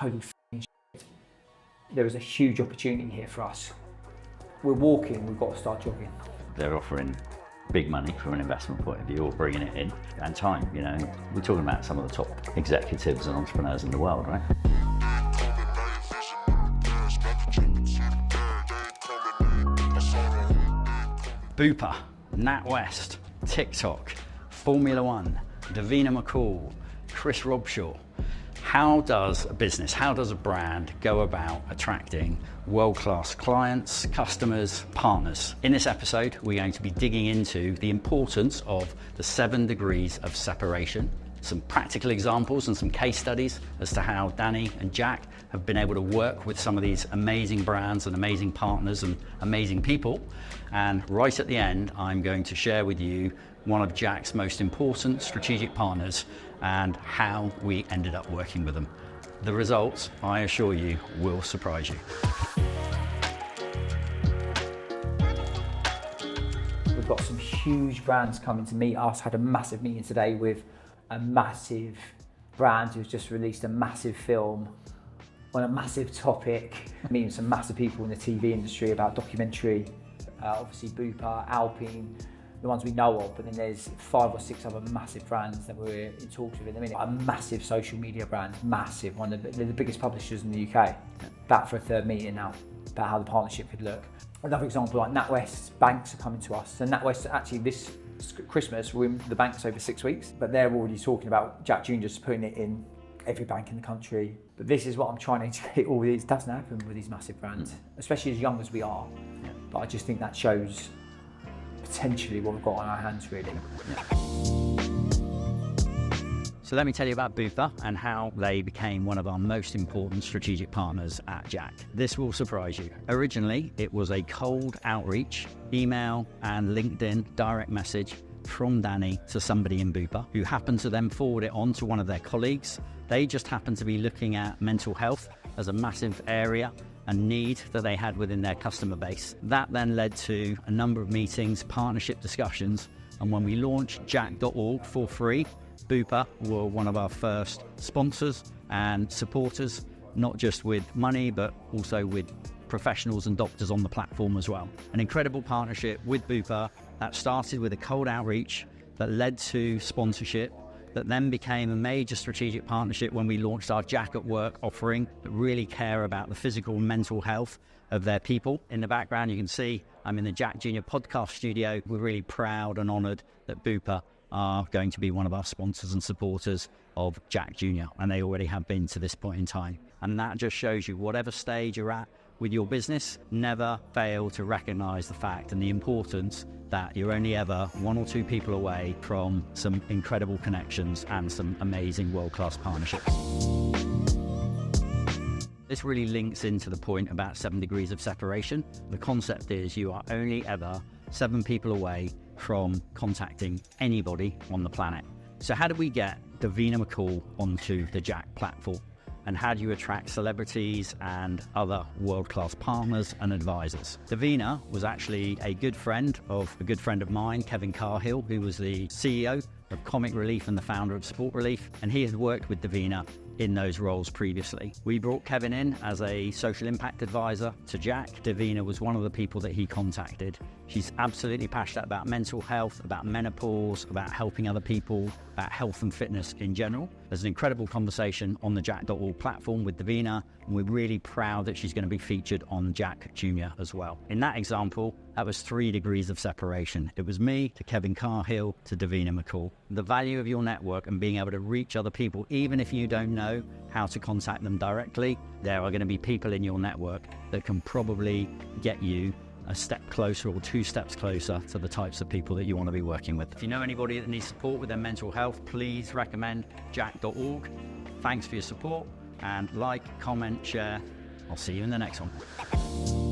holy f***ing shit. There is a huge opportunity here for us. We're walking, we've got to start jogging. They're offering big money from an investment point of view, or bringing it in, and time, you know. We're talking about some of the top executives and entrepreneurs in the world, right? Bupa, NatWest, TikTok, Formula One, Davina McCall, Chris Robshaw. How does a business, how does a brand go about attracting world-class clients, customers, partners? In this episode, we're going to be digging into the importance of the 7 degrees of separation, some practical examples and some case studies as to how Danny and JAAQ have been able to work with some of these amazing brands and amazing partners and amazing people. And right at the end, I'm going to share with you one of JAAQ's most important strategic partners and how we ended up working with them. The results, I assure you, will surprise you. We've got some huge brands coming to meet us. Had a massive meeting today with a massive brand who's just released a massive film on a massive topic. Meeting some massive people in the TV industry about documentary, obviously Bupa, Alpine, the ones we know of, but then there's 5 or 6 other massive brands that we're in talks with at the minute. A massive social media brand, massive, they're the biggest publishers in the UK. Back for a 3rd meeting now, about how the partnership could look. Another example, like NatWest, banks are coming to us. So NatWest, actually this Christmas, we're in the banks over 6 weeks, but they're already talking about JAAQ Junior just putting it in every bank in the country. But this is what I'm trying to educate all these. It doesn't happen with these massive brands, especially as young as we are. But I just think that shows potentially what we've got on our hands, really. So let me tell you about Bupa and how they became one of our most important strategic partners at JAAQ. This will surprise you. Originally, it was a cold outreach, email and LinkedIn direct message from Danny to somebody in Bupa, who happened to then forward it on to one of their colleagues. They just happened to be looking at mental health as a massive area and need that they had within their customer base. That then led to a number of meetings, partnership discussions, and when we launched JAAQ.org for free, Bupa were one of our first sponsors and supporters, not just with money, but also with professionals and doctors on the platform as well. An incredible partnership with Bupa that started with a cold outreach that led to sponsorship, that then became a major strategic partnership when we launched our JAAQ at Work offering that really care about the physical and mental health of their people. In the background, you can see I'm in the JAAQ Junior podcast studio. We're really proud and honoured that Bupa are going to be one of our sponsors and supporters of JAAQ Junior, and they already have been to this point in time. And that just shows you, whatever stage you're at with your business, never fail to recognise the fact and the importance that you're only ever 1 or 2 people away from some incredible connections and some amazing world-class partnerships. This really links into the point about 7 degrees of separation. The concept is you are only ever 7 people away from contacting anybody on the planet. So how do we get Davina McCall onto the JAAQ platform? And how do you attract celebrities and other world-class partners and advisors? Davina was actually a good friend of mine, Kevin Carhill, who was the CEO of Comic Relief and the founder of Sport Relief, and he had worked with Davina in those roles previously. We brought Kevin in as a social impact advisor to JAAQ. Davina was one of the people that he contacted. She's absolutely passionate about mental health, about menopause, about helping other people, about health and fitness in general. There's an incredible conversation on the JAAQ.org platform with Davina, and we're really proud that she's going to be featured on JAAQ Junior as well. In that example, that was 3 degrees of separation. It was me to Kevin Carhill to Davina McCall. The value of your network and being able to reach other people, even if you don't know how to contact them directly, there are going to be people in your network that can probably get you a step closer or 2 steps closer to the types of people that you want to be working with. If you know anybody that needs support with their mental health, please recommend JAAQ.org. Thanks for your support, and like, comment, share. I'll see you in the next one.